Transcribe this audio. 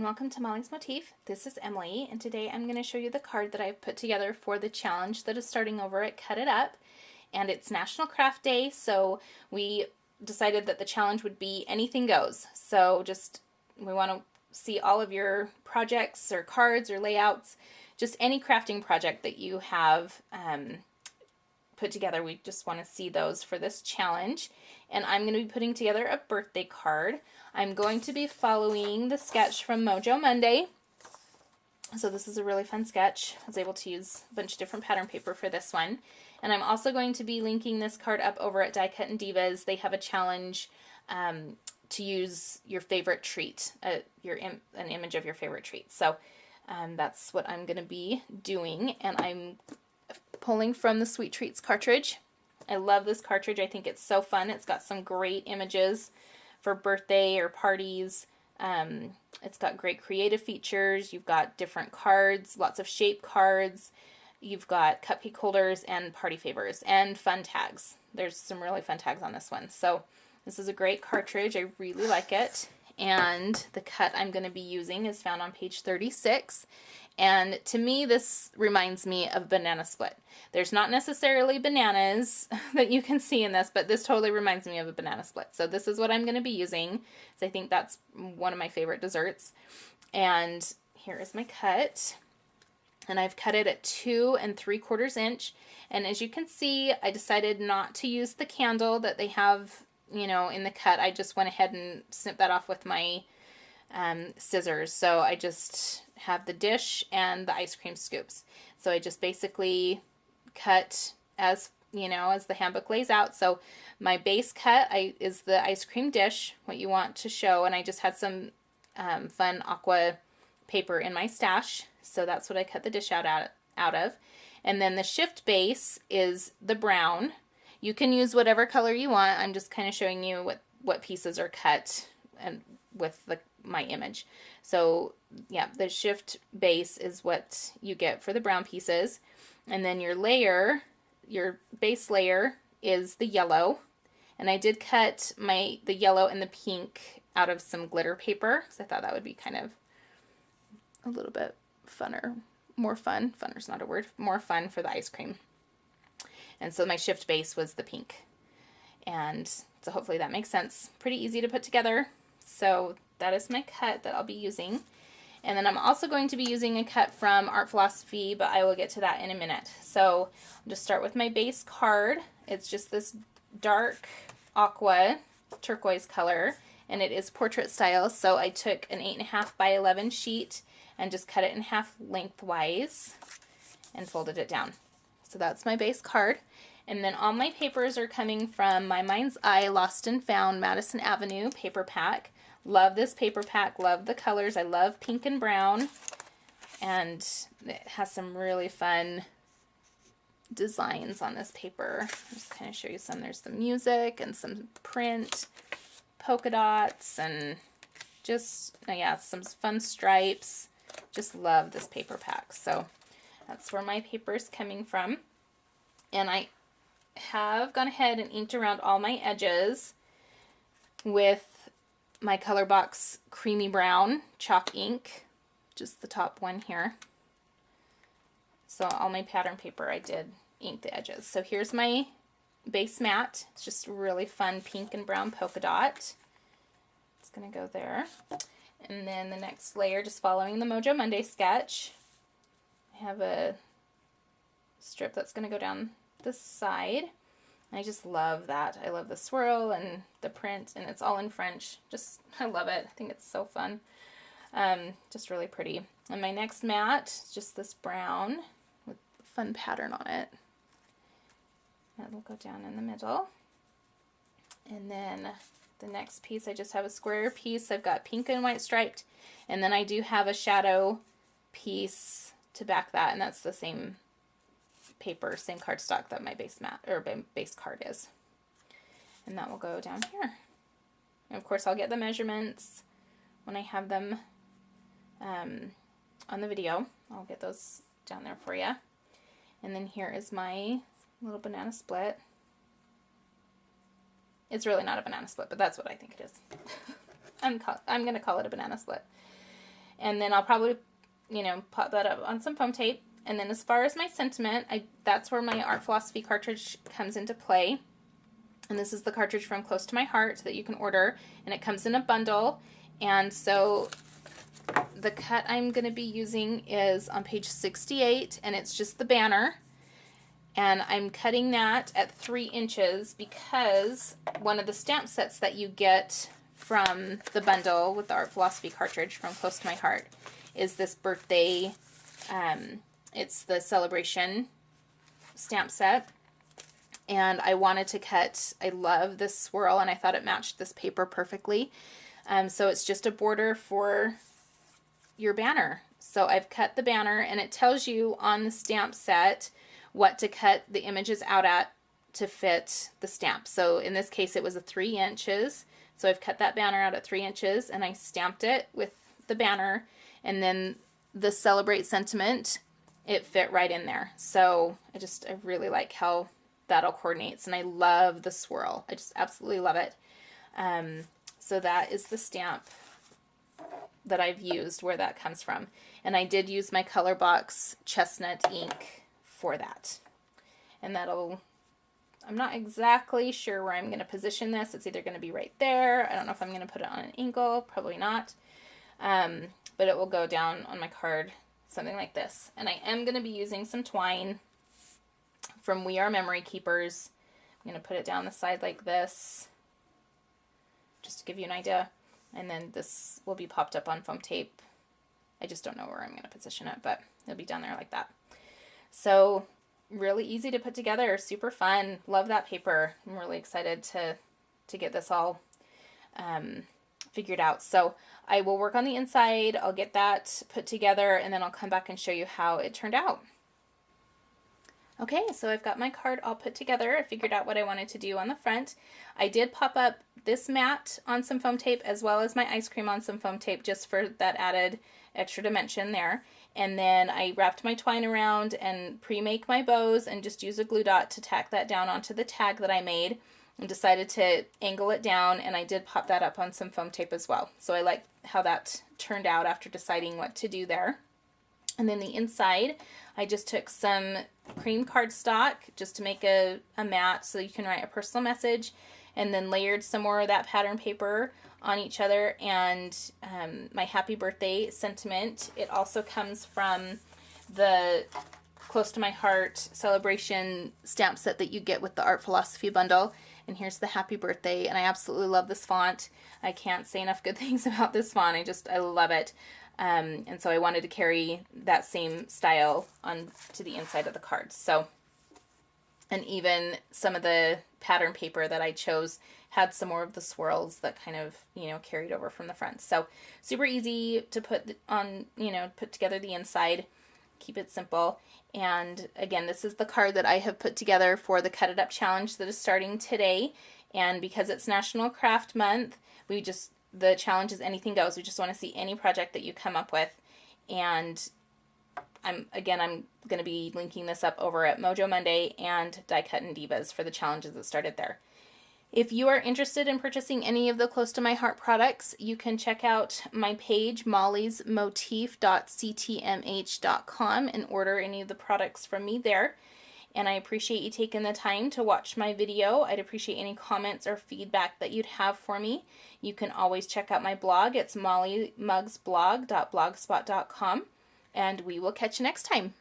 welcome to Mollie's Motif. This is Emily, and today I'm going to show you the card that I've put together for the challenge that is starting over at Cut It Up. And it's National Craft Day, so we decided that the challenge would be anything goes. So we want to see all of your projects or cards or layouts, just any crafting project that you have put together. We just want to see those for this challenge. And I'm going to be putting together a birthday card. I'm going to be following the sketch from Mojo Monday. So this is a really fun sketch. I was able to use a bunch of different pattern paper for this one. And I'm also going to be linking this card up over at Die Cut and Divas. They have a challenge to use your favorite treat, an image of your favorite treat. So that's what I'm going to be doing. And I'm pulling from the Sweet Treats cartridge. I love this cartridge. I think it's so fun. It's got some great images for birthday or parties. It's got great creative features. You've got different cards, lots of shape cards. You've got cupcake holders and party favors and fun tags. There's some really fun tags on this one. So this is a great cartridge. I really like it. And the cut I'm going to be using is found on page 36. And to me, this reminds me of banana split. There's not necessarily bananas that you can see in this, but this totally reminds me of a banana split. So this is what I'm going to be using. So I think that's one of my favorite desserts. And here is my cut. And I've cut it at 2 3/4 inch. And as you can see, I decided not to use the candle that they have, you know, in the cut. I just went ahead and snipped that off with my scissors. So I just have the dish and the ice cream scoops. So I just basically cut as, you know, as the handbook lays out. So my base cut is the ice cream dish, what you want to show, and I just had some fun aqua paper in my stash. So that's what I cut the dish out of. And then the shift base is the brown. You can use whatever color you want. I'm just kind of showing you what pieces are cut and with my image. So yeah, the shift base is what you get for the brown pieces. And then your layer, your base layer is the yellow. And I did cut the yellow and the pink out of some glitter paper because I thought that would be kind of a little bit funner, more fun. Funner's not a word. More fun for the ice cream. And so my shift base was the pink. And so hopefully that makes sense. Pretty easy to put together. So that is my cut that I'll be using. And then I'm also going to be using a cut from Art Philosophy, but I will get to that in a minute. So I'll just start with my base card. It's just this dark aqua turquoise color, and it is portrait style. So I took an 8.5 by 11 sheet and just cut it in half lengthwise and folded it down. So that's my base card. And then all my papers are coming from my Mind's Eye Lost and Found Madison Avenue paper pack. Love this paper pack, love the colors. I love pink and brown. And it has some really fun designs on this paper. I'll just kind of show you some. There's some music and some print, polka dots, and just, yeah, some fun stripes. Just love this paper pack. So that's where my paper is coming from. And I have gone ahead and inked around all my edges with my Color Box Creamy Brown chalk ink, just the top one here. So all my pattern paper I did ink the edges. So here's my base mat. It's just a really fun pink and brown polka dot. It's going to go there. And then the next layer, just following the Mojo Monday sketch, I have a strip that's going to go down this side. I just love that. I love the swirl and the print, and it's all in French. Just, I love it. I think it's so fun. Just really pretty. And my next mat is just this brown with a fun pattern on it. That will go down in the middle. And then the next piece, I just have a square piece. I've got pink and white striped, and then I do have a shadow piece to back that, and that's the same paper, same cardstock that my base mat or base card is. And that will go down here. And of course I'll get the measurements when I have them on the video. I'll get those down there for you. And then here is my little banana split. It's really not a banana split, but that's what I think it is. I'm going to call it a banana split. And then I'll probably, pop that up on some foam tape. And then as far as my sentiment, that's where my Art Philosophy cartridge comes into play. And this is the cartridge from Close to My Heart that you can order. And it comes in a bundle. And so the cut I'm going to be using is on page 68, and it's just the banner. And I'm cutting that at 3 inches because one of the stamp sets that you get from the bundle with the Art Philosophy cartridge from Close to My Heart is this birthday, it's the celebration stamp set. And I wanted to cut, I love this swirl, and I thought it matched this paper perfectly. So it's just a border for your banner. So I've cut the banner, and it tells you on the stamp set what to cut the images out at to fit the stamp. So in this case it was a 3 inches. So I've cut that banner out at 3 inches, and I stamped it with the banner, and then the Celebrate sentiment, it fit right in there. So I really like how that all coordinates, and I love the swirl. I just absolutely love it. So that is the stamp that I've used, where that comes from. And I did use my Color Box chestnut ink for that. And I'm not exactly sure where I'm going to position this. It's either going to be right there. I don't know if I'm going to put it on an angle. Probably not. But it will go down on my card, something like this. And I am going to be using some twine from We Are Memory Keepers. I'm going to put it down the side like this, just to give you an idea. And then this will be popped up on foam tape. I just don't know where I'm going to position it, but it'll be down there like that. So really easy to put together, super fun. Love that paper. I'm really excited to get this all figured out. So I will work on the inside. I'll get that put together, and then I'll come back and show you how it turned out. Okay, so I've got my card all put together. I figured out what I wanted to do on the front. I did pop up this mat on some foam tape as well as my ice cream on some foam tape, just for that added extra dimension there. And then I wrapped my twine around and pre-make my bows and just use a glue dot to tack that down onto the tag that I made, and decided to angle it down, and I did pop that up on some foam tape as well. So I like how that turned out after deciding what to do there. And then the inside, I just took some cream cardstock just to make a mat so you can write a personal message, and then layered some more of that pattern paper on each other, and my happy birthday sentiment. It also comes from the Close to My Heart celebration stamp set that you get with the Art Philosophy bundle. And here's the happy birthday, and I absolutely love this font. I can't say enough good things about this font. I love it. And so I wanted to carry that same style on to the inside of the card. So, and even some of the pattern paper that I chose had some more of the swirls that kind of, carried over from the front. So super easy to put on, put together the inside, keep it simple. And again, this is the card that I have put together for the Cut It Up challenge that is starting today. And because it's National Craft Month, the challenge is anything goes. We just want to see any project that you come up with. And I'm going to be linking this up over at Mojo Monday and Die Cut and Divas for the challenges that started there. If you are interested in purchasing any of the Close to My Heart products, you can check out my page, Mollie's Motif.ctmh.com, and order any of the products from me there. And I appreciate you taking the time to watch my video. I'd appreciate any comments or feedback that you'd have for me. You can always check out my blog. It's molliemugsblog.blogspot.com. And we will catch you next time.